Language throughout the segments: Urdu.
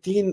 3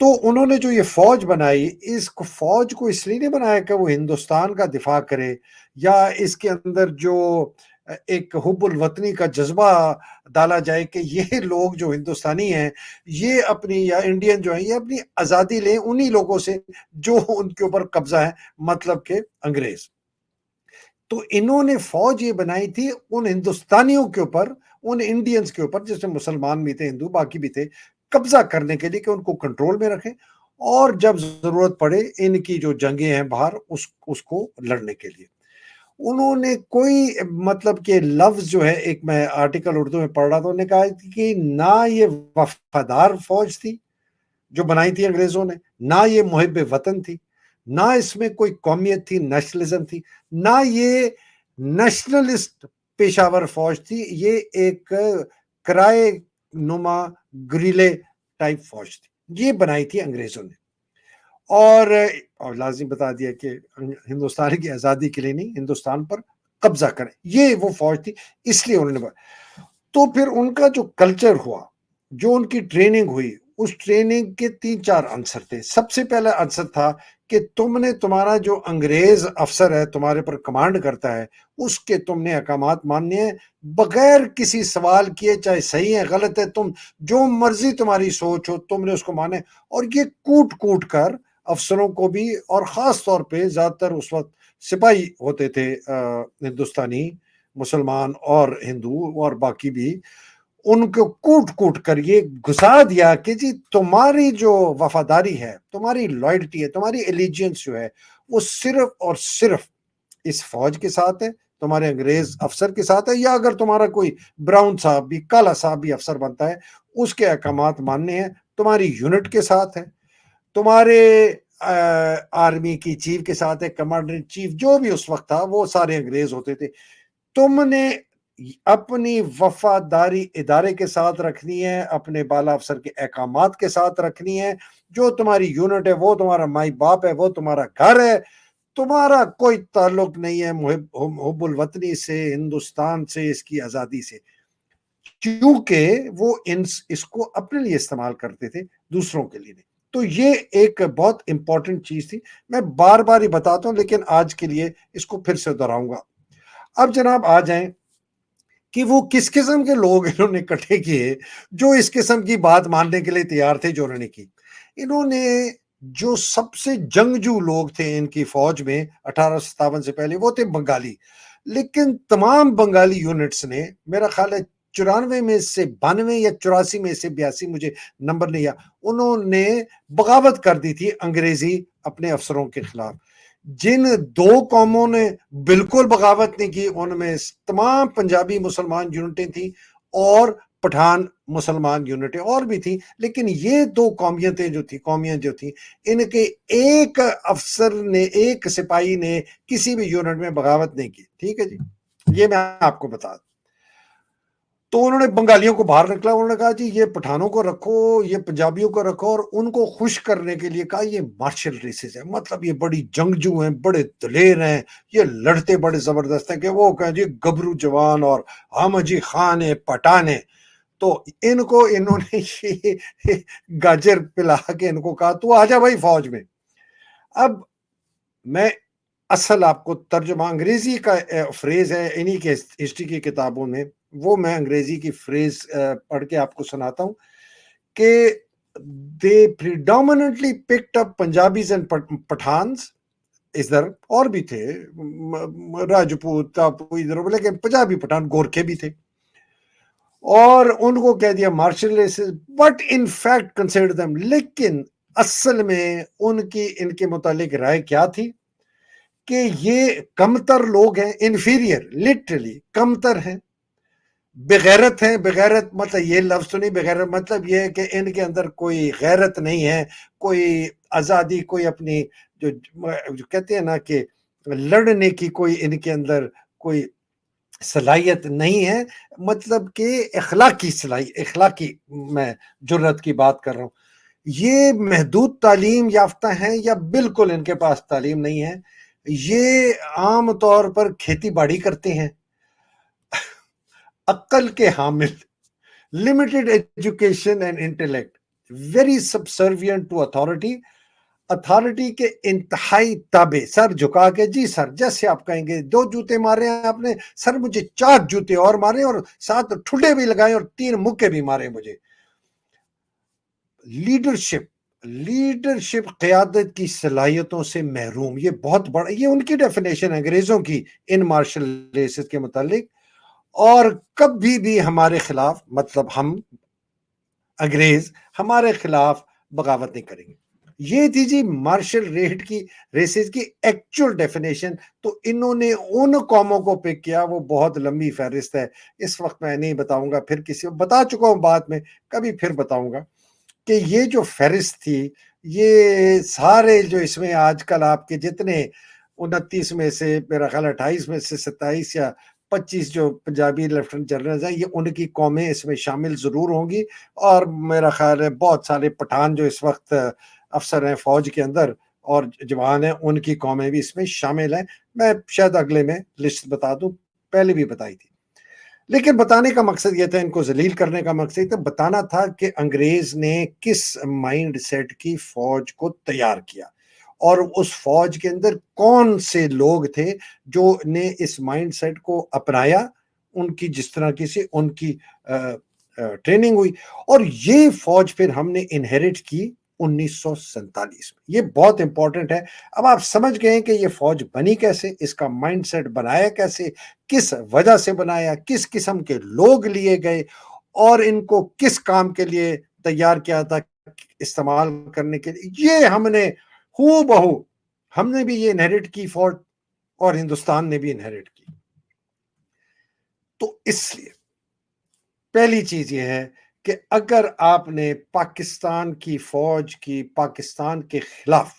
تو انہوں نے جو یہ فوج بنائی، اس فوج کو اس لیے نہیں بنایا کہ وہ ہندوستان کا دفاع کرے، یا اس کے اندر جو ایک حب الوطنی کا جذبہ ڈالا جائے کہ یہ لوگ جو ہندوستانی ہیں، یہ اپنی، یا انڈین جو ہیں، یہ اپنی آزادی لیں انہی لوگوں سے جو ان کے اوپر قبضہ ہے، مطلب کہ انگریز۔ تو انہوں نے فوج یہ بنائی تھی ان ہندوستانیوں کے اوپر، ان انڈینز کے اوپر، جس میں مسلمان بھی تھے، ہندو باقی بھی تھے، قبضہ کرنے کے لیے، کہ ان کو کنٹرول میں رکھیں، اور جب ضرورت پڑے ان کی جو جنگیں ہیں باہر، اس کو لڑنے کے لیے انہوں نے کوئی، مطلب کہ لفظ جو ہے، ایک میں آرٹیکل اردو میں پڑھ رہا تھا، انہوں نے کہا کہ نہ یہ وفادار فوج تھی جو بنائی تھی انگریزوں نے، نہ یہ محب وطن تھی، نہ اس میں کوئی قومیت تھی، نیشنلزم تھی، نہ یہ نیشنلسٹ پیشاور فوج تھی، یہ ایک کرائے نما گریلے ٹائپ فوج تھی، یہ بنائی تھی انگریزوں نے۔ اور لازم بتا دیا کہ ہندوستان کی آزادی کے لیے نہیں، ہندوستان پر قبضہ کریں، یہ وہ فوج تھی، اس لیے انہوں نے تو پھر ان کا جو کلچر ہوا، جو ان کی ٹریننگ ہوئی، اس ٹریننگ کے 3-4 عنصر تھے۔ سب سے پہلا عنصر تھا کہ تمہارا جو انگریز افسر ہے، تمہارے پر کمانڈ کرتا ہے، اس کے تم نے احکامات ماننے ہیں بغیر کسی سوال کیے، چاہے صحیح ہے غلط ہے، تم جو مرضی تمہاری سوچ ہو، تم نے اس کو مانے۔ اور یہ کوٹ کوٹ کر افسروں کو بھی، اور خاص طور پہ زیادہ تر اس وقت سپاہی ہوتے تھے ہندوستانی، مسلمان اور ہندو اور باقی بھی، ان کو کوٹ کوٹ کر یہ گھسا دیا کہ جی تمہاری جو وفاداری ہے، تمہاری لائلٹی ہے، تمہاری ایلیجنس جو ہے، وہ صرف اور صرف اس فوج کے ساتھ ہے، تمہارے انگریز افسر کے ساتھ ہے، یا اگر تمہارا کوئی براؤن صاحب بھی، کالا صاحب بھی افسر بنتا ہے، اس کے احکامات ماننے ہیں، تمہاری یونٹ کے ساتھ ہے، تمہارے آرمی کی چیف کے ساتھ ہے، کمانڈر ان چیف جو بھی اس وقت تھا، وہ سارے انگریز ہوتے تھے۔ تم نے اپنی وفاداری ادارے کے ساتھ رکھنی ہے، اپنے بالا افسر کے احکامات کے ساتھ رکھنی ہے، جو تمہاری یونٹ ہے وہ تمہارا مائی باپ ہے، وہ تمہارا گھر ہے، تمہارا کوئی تعلق نہیں ہے حب الوطنی سے، ہندوستان سے، اس کی آزادی سے، کیونکہ وہ اس کو اپنے لیے استعمال کرتے تھے، دوسروں کے لیے نہیں۔ تو یہ ایک بہت امپورٹنٹ چیز تھی، میں بار بار ہی بتاتا ہوں، لیکن آج کے لیے اس کو پھر سے دہراؤں گا۔ اب جناب آ جائیں کہ وہ کس قسم کے لوگ انہوں نے اکٹھے کیے جو اس قسم کی بات ماننے کے لیے تیار تھے، جو انہوں نے کی۔ انہوں نے جو سب سے جنگجو لوگ تھے ان کی فوج میں 1857 سے پہلے، وہ تھے بنگالی، لیکن تمام بنگالی یونٹس نے، میرا خیال ہے 94 میں سے 92 یا 84 میں سے 82، مجھے نمبر نہیں، انہوں نے بغاوت کر دی تھی انگریزی اپنے افسروں کے خلاف۔ جن 2 قوموں نے بالکل بغاوت نہیں کی، ان میں تمام پنجابی مسلمان یونٹیں تھیں، اور پٹھان مسلمان یونٹیں اور بھی تھیں، لیکن یہ 2 قومیتیں جو تھیں، ان کے ایک افسر نے، ایک سپاہی نے کسی بھی یونٹ میں بغاوت نہیں کی۔ ٹھیک ہے جی، یہ میں آپ کو بتا دوں۔ تو انہوں نے بنگالیوں کو باہر نکلا، انہوں نے کہا جی یہ پٹھانوں کو رکھو، یہ پنجابیوں کو رکھو، اور ان کو خوش کرنے کے لیے کہا یہ مارشل ریسز ہیں، مطلب یہ بڑی جنگجو ہیں، بڑے دلیر ہیں، یہ لڑتے بڑے زبردست ہیں، کہ وہ کہیں جی گبرو جوان اور ہم جی خان ہیں، پٹھان ہیں۔ تو انہوں نے یہ گاجر پلا کے ان کو کہا تو آ جا بھائی فوج میں۔ اب میں اصل آپ کو ترجمہ انگریزی کا فریز ہے انہی کے ہسٹری کی کتابوں میں، وہ میں انگریزی کی فریز پڑھ کے آپ کو سناتا ہوں کہ they predominantly picked up Punjabis and Pathans، ادھر اور بھی تھے راجپوت ٹاپو ادھر، لیکن پنجابی پٹھان گورکھے بھی تھے، اور ان کو کہہ دیا martial races, but in fact consider them، لیکن اصل میں ان کے متعلق رائے کیا تھی کہ یہ کمتر لوگ ہیں، انفیریئر، لٹرلی کمتر ہیں، بغیرت ہیں۔ بغیرت مطلب یہ لفظ تو نہیں، بغیرت مطلب یہ ہے کہ ان کے اندر کوئی غیرت نہیں ہے، کوئی آزادی، کوئی اپنی جو کہتے ہیں نا کہ لڑنے کی کوئی ان کے اندر کوئی صلاحیت نہیں ہے، مطلب کہ اخلاقی صلاحیت، اخلاقی میں جرت کی بات کر رہا ہوں۔ یہ محدود تعلیم یافتہ ہیں، یا بالکل ان کے پاس تعلیم نہیں ہے، یہ عام طور پر کھیتی باڑی کرتے ہیں، عقل کے حامل، limited education and intellect, very subservient to authority, authority کے انتہائی تابع، سر جھکا کے جی سر، جیسے آپ کہیں گے 2 جوتے مارے ہیں آپ نے، سر مجھے 4 جوتے اور مارے اور 7 ٹھڈے بھی لگائے اور 3 مکے بھی مارے مجھے۔ لیڈرشپ قیادت کی صلاحیتوں سے محروم، یہ بہت بڑا، یہ ان کی ڈیفینیشن ہے انگریزوں کی ان مارشل ریسز کے متعلق۔ اور کبھی بھی ہمارے خلاف، مطلب ہم انگریز ہمارے خلاف بغاوت نہیں کریں گے۔ یہ تھی جی مارشل ریسز کی ایکچوئل ڈیفینیشن۔ تو انہوں نے ان قوموں کو پک کیا، وہ بہت لمبی فہرست ہے، اس وقت میں نہیں بتاؤں گا، پھر کسی بتا چکا ہوں بعد میں، کبھی پھر بتاؤں گا کہ یہ جو فہرست تھی، یہ سارے جو اس میں آج کل آپ کے جتنے 29 میں سے میرا خیال 28 میں سے 27 یا 25 جو پنجابی لیفٹنٹ جنرل ہیں، یہ ان کی قومیں اس میں شامل ضرور ہوں گی، اور میرا خیال ہے بہت سارے پٹھان جو اس وقت افسر ہیں فوج کے اندر اور جوان ہیں، ان کی قومیں بھی اس میں شامل ہیں۔ میں شاید اگلے میں لسٹ بتا دوں، پہلے بھی بتائی تھی، لیکن بتانے کا مقصد یہ تھا، ان کو ذلیل کرنے کا مقصد تھا، بتانا تھا کہ انگریز نے کس مائنڈ سیٹ کی فوج کو تیار کیا، اور اس فوج کے اندر کون سے لوگ تھے جو نے اس مائنڈ سیٹ کو اپنایا، ان کی جس طرح کی سے ان کی ٹریننگ ہوئی، اور یہ فوج پھر ہم نے انہیریٹ کی 1947 میں۔ یہ بہت امپورٹنٹ ہے۔ اب آپ سمجھ گئے کہ یہ فوج بنی کیسے، اس کا مائنڈ سیٹ بنایا کیسے، کس وجہ سے بنایا، کس قسم کے لوگ لیے گئے، اور ان کو کس کام کے لیے تیار کیا تھا استعمال کرنے کے لیے، یہ ہم نے ہو بہو، ہم نے بھی یہ انہیریٹ کی فوج، اور ہندوستان نے بھی انہیریٹ کی۔ تو اس لیے پہلی چیز یہ ہے کہ اگر آپ نے پاکستان کی فوج کی پاکستان کے خلاف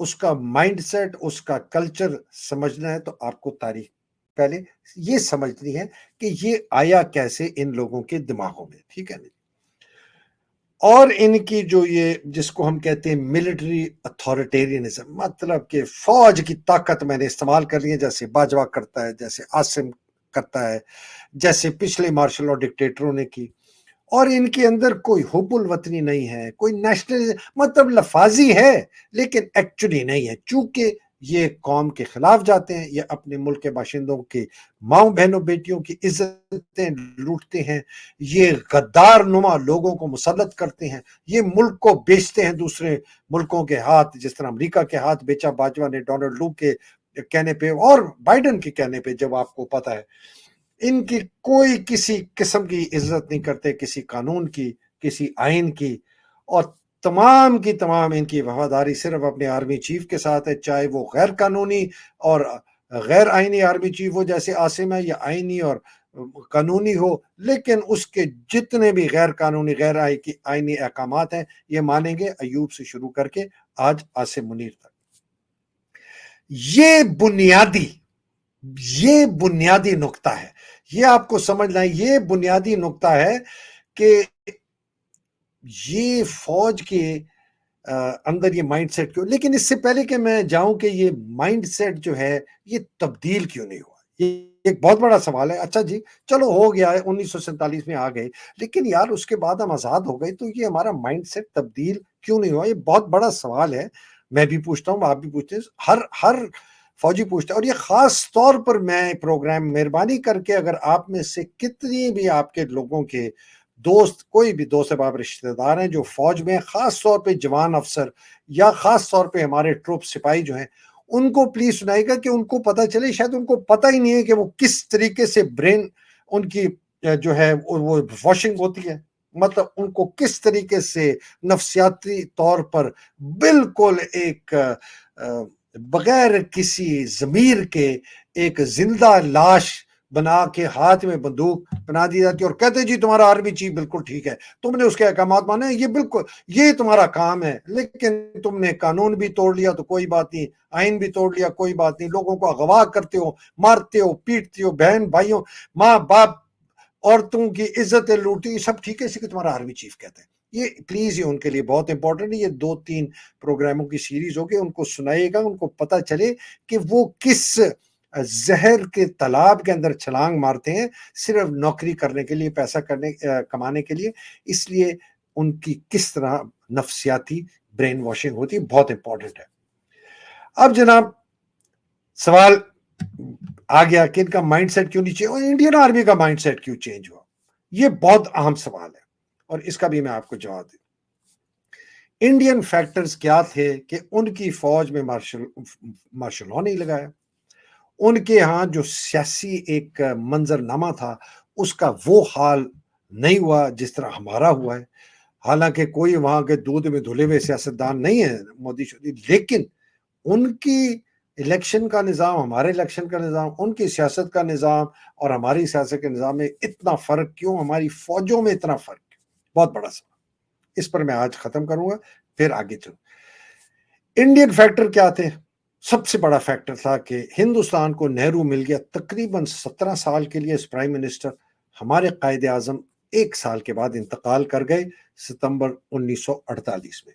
اس کا مائنڈ سیٹ، اس کا کلچر سمجھنا ہے، تو آپ کو تاریخ پہلے یہ سمجھنی ہے کہ یہ آیا کیسے ان لوگوں کے دماغوں میں، ٹھیک ہے نا؟ اور ان کی جو یہ جس کو ہم کہتے ہیں ملٹری اتھارٹیرینزم، مطلب کہ فوج کی طاقت میں نے استعمال کر لی ہے، جیسے باجوہ کرتا ہے، جیسے عاصم کرتا ہے، جیسے پچھلے مارشل لاء ڈکٹیٹروں نے کی، اور ان کے اندر کوئی حب الوطنی نہیں ہے، کوئی نیشنل، مطلب لفاظی ہے لیکن ایکچولی نہیں ہے، چونکہ یہ قوم کے خلاف جاتے ہیں، یہ اپنے ملک کے باشندوں کے ماؤں بہنوں بیٹیوں کی عزتیں لوٹتے ہیں، یہ غدار نما لوگوں کو مسلط کرتے ہیں، یہ ملک کو بیچتے ہیں دوسرے ملکوں کے ہاتھ، جس طرح امریکہ کے ہاتھ بیچا باجوہ نے ڈونلڈ لو کے کہنے پہ اور بائیڈن کے کہنے پہ، جب آپ کو پتا ہے ان کی کوئی کسی قسم کی عزت نہیں کرتے، کسی قانون کی، کسی آئین کی، اور تمام کی تمام ان کی وفاداری صرف اپنے آرمی چیف کے ساتھ ہے، چاہے وہ غیر قانونی اور غیر آئینی آرمی چیف ہو جیسے عاصم ہے، یا آئینی اور قانونی ہو، لیکن اس کے جتنے بھی غیر قانونی غیر آئینی احکامات ہیں یہ مانیں گے، ایوب سے شروع کر کے آج عاصم منیر تک۔ یہ بنیادی نقطہ ہے، یہ آپ کو سمجھنا ہے، یہ بنیادی نقطہ ہے کہ یہ فوج کے اندر یہ مائنڈ سیٹ کیوں، لیکن اس سے پہلے کہ میں جاؤں کہ یہ مائنڈ سیٹ جو ہے یہ تبدیل کیوں نہیں ہوا، یہ ایک بہت بڑا سوال ہے۔ اچھا جی چلو ہو گیا ہے، 1947 میں آ گئے، لیکن یار اس کے بعد ہم آزاد ہو گئے، تو یہ ہمارا مائنڈ سیٹ تبدیل کیوں نہیں ہوا؟ یہ بہت بڑا سوال ہے، میں بھی پوچھتا ہوں، آپ بھی پوچھتے ہیں، ہر فوجی پوچھتا ہے، اور یہ خاص طور پر میں پروگرام مہربانی کر کے، اگر آپ میں سے کتنی بھی آپ کے لوگوں کے دوست، کوئی بھی دوست احباب رشتہ دار ہیں جو فوج میں، خاص طور پہ جوان افسر یا خاص طور پہ ہمارے ٹروپ سپاہی جو ہیں، ان کو پلیز سنائے گا کہ ان کو پتہ چلے، شاید ان کو پتہ ہی نہیں ہے کہ وہ کس طریقے سے برین ان کی جو ہے وہ واشنگ ہوتی ہے، مطلب ان کو کس طریقے سے نفسیاتی طور پر بالکل ایک بغیر کسی ضمیر کے ایک زندہ لاش بنا کے ہاتھ میں بندوق بنا دی جاتی ہے، اور کہتے جی تمہارا آرمی چیف بالکل ٹھیک ہے، تم نے اس کے احکامات مانے، یہ بالکل یہ تمہارا کام ہے، لیکن تم نے قانون بھی توڑ لیا تو کوئی بات نہیں، آئین بھی توڑ لیا کوئی بات نہیں، لوگوں کو اغوا کرتے ہو، مارتے ہو، پیٹتے ہو، بہن بھائیوں، ماں باپ، عورتوں کی عزتیں لوٹی، سب ٹھیک ہے، اسی کو تمہارا آرمی چیف کہتے ہیں۔ یہ پلیز یہ ان کے لیے بہت امپورٹنٹ ہے، یہ 2-3 پروگراموں کی سیریز ہوگی، ان کو سنائیے گا، ان کو پتہ چلے کہ وہ کس زہر کے تالاب کے اندر چھلانگ مارتے ہیں، صرف نوکری کرنے کے لیے، پیسہ کمانے کے لیے، اس لیے ان کی کس طرح نفسیاتی برین واشنگ ہوتی ہے، بہت امپورٹنٹ ہے۔ اب جناب سوال آ گیا کہ ان کا مائنڈ سیٹ کیوں نہیں چینج ہوا، انڈین آرمی کا مائنڈ سیٹ کیوں چینج ہوا؟ یہ بہت اہم سوال ہے اور اس کا بھی میں آپ کو جواب دوں۔ انڈین فیکٹرز کیا تھے کہ ان کی فوج میں مارشل لا نہیں لگایا، ان کے ہاں جو سیاسی ایک منظر نامہ تھا اس کا وہ حال نہیں ہوا جس طرح ہمارا ہوا ہے۔ حالانکہ کوئی وہاں کے دودھ میں دھلے ہوئے سیاستدان نہیں ہے مودی شودی، لیکن ان کی الیکشن کا نظام، ہمارے الیکشن کا نظام، ان کی سیاست کا نظام اور ہماری سیاست کے نظام میں اتنا فرق کیوں، ہماری فوجوں میں اتنا فرق کیوں؟ بہت بڑا سوال، اس پر میں آج ختم کروں گا، پھر آگے چلوں۔ انڈین فیکٹر کیا تھے؟ سب سے بڑا فیکٹر تھا کہ ہندوستان کو نہرو مل گیا تقریباً 17 سال کے لیے اس پرائم منسٹر، ہمارے قائد اعظم 1 سال کے بعد انتقال کر گئے ستمبر 1948 میں۔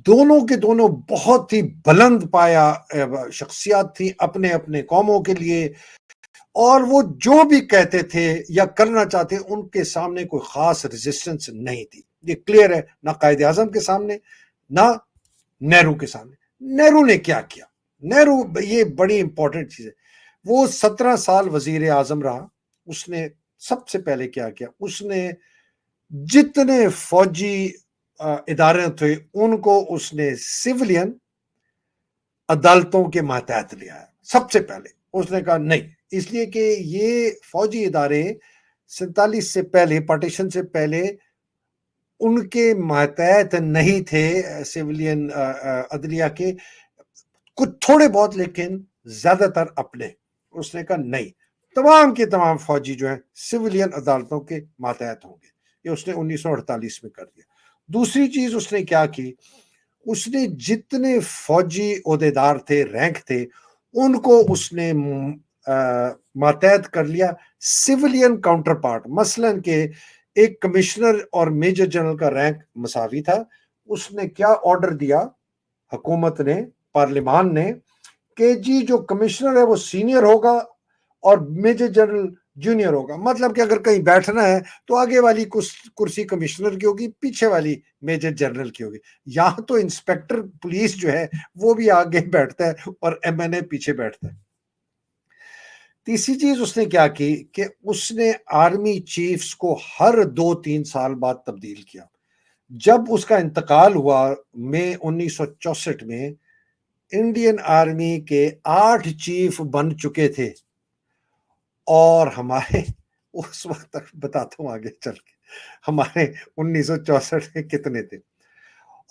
دونوں کے دونوں بہت ہی بلند پایا شخصیات تھی اپنے اپنے قوموں کے لیے، اور وہ جو بھی کہتے تھے یا کرنا چاہتے ان کے سامنے کوئی خاص ریزسٹنس نہیں تھی۔ یہ کلیئر ہے، نہ قائد اعظم کے سامنے نہ نہرو کے سامنے۔ نہرو نے کیا کیا؟ نہرو، یہ بڑی امپورٹنٹ چیز ہے، وہ 17 سال وزیر اعظم رہا۔ اس نے سب سے پہلے کیا کیا؟ اس نے جتنے فوجی ادارے تھے ان کو اس نے سیولین عدالتوں کے ماتحت لیا ہے۔ سب سے پہلے اس نے کہا نہیں، اس لیے کہ یہ فوجی ادارے 47 سے پہلے، پارٹیشن سے پہلے ان کے ماتحت نہیں تھے سیولین عدلیہ کے، کچھ تھوڑے بہت لیکن زیادہ تر اپنے۔ اس نے کہا نہیں، تمام کے تمام فوجی جو ہیں سیولین عدالتوں کے ماتحت ہوں گے۔ یہ اس نے 1948 میں کر دیا۔ دوسری چیز اس نے کیا کی؟ اس نے جتنے فوجی عہدیدار تھے، رینک تھے، ان کو اس نے ماتحت کر لیا سیولین کاؤنٹر پارٹ۔ مثلا کہ ایک کمشنر اور میجر جنرل کا رینک مساوی تھا، اس نے کیا آرڈر دیا حکومت نے، پارلیمان نے، کہ جی جو کمشنر ہے وہ سینئر ہوگا اور میجر جنرل جونیئر ہوگا۔ مطلب کہ اگر کہیں بیٹھنا ہے تو آگے والی کرسی کمشنر کی ہوگی، پیچھے والی میجر جنرل کی ہوگی۔ یہاں تو انسپیکٹر پولیس جو ہے وہ بھی آگے بیٹھتا ہے اور ایم این اے پیچھے بیٹھتا ہے۔ تیسری چیز اس نے کیا کی کہ اس نے آرمی چیفز کو ہر 2-3 سال بعد تبدیل کیا۔ جب اس کا انتقال ہوا مئی 1964 میں، انڈین آرمی کے 8 چیف بن چکے تھے، اور ہمارے اس وقت تک بتاتا ہوں آگے چل کے ہمارے 1964 میں کتنے تھے۔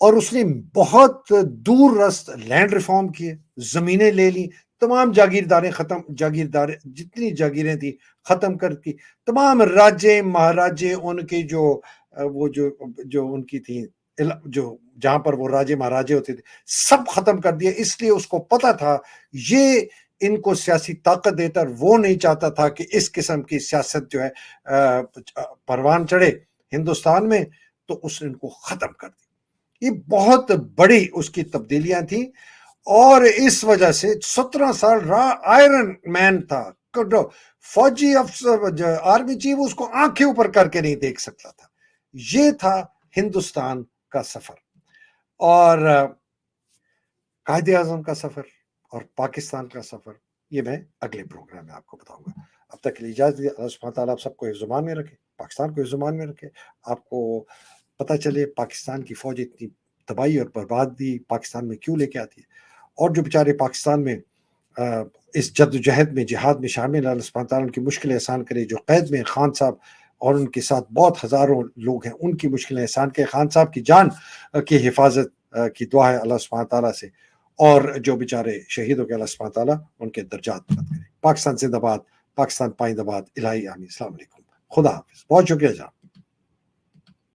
اور اس نے بہت دور رست لینڈ ریفارم کیے، زمینیں لے لی، تمام جاگیرداریں ختم، جتنی جاگیریں تھیں ختم کر کی، تمام راجے مہاراجے ان کے جو ان کی تھیں، جو جہاں پر وہ راجے مہاراجے ہوتے تھے، سب ختم کر دیا۔ اس لیے اس کو پتا تھا یہ ان کو سیاسی طاقت دیتا، وہ نہیں چاہتا تھا کہ اس قسم کی سیاست جو ہے پروان چڑھے ہندوستان میں، تو اس نے ان کو ختم کر دیا۔ یہ بہت بڑی اس کی تبدیلیاں تھیں، اور اس وجہ سے 17 سال آئرن مین تھا، فوجی افسر، آرمی چیف اس کو آنکھیں اوپر کر کے نہیں دیکھ سکتا تھا۔ یہ تھا ہندوستان کا سفر، اور قائد اعظم کا سفر اور پاکستان کا سفر یہ میں اگلے پروگرام میں آپ کو بتاؤں گا۔ اب تک کے لیے اجازت دیجیے۔ اللہ سبحانہ تعالیٰ آپ سب کو حفظ امان میں رکھے، پاکستان کو حفظ امان میں رکھے، آپ کو پتہ چلے پاکستان کی فوج اتنی تباہی اور بربادی پاکستان میں کیوں لے کے آتی ہے، اور جو بیچارے پاکستان میں اس جد و جہد میں، جہاد میں شامل، اللہ سبحانہ تعالیٰ ان کی مشکلیں آسان کرے۔ جو قید میں خان صاحب اور ان کے ساتھ بہت ہزاروں لوگ ہیں، ان کی مشکلیں آسان کرے۔ خان صاحب کی جان کی حفاظت کی دعا ہے اللہ سبحانہ تعالیٰ سے، اور جو بیچارے شہید ہو گئے اللہ سبحانہ تعالیٰ ان کے درجات بلند کرے۔ پاکستان زندہ باد، پاکستان پائندہ باد، الہی آمین۔ السلام علیکم، خدا حافظ، بہت شکریہ جناب۔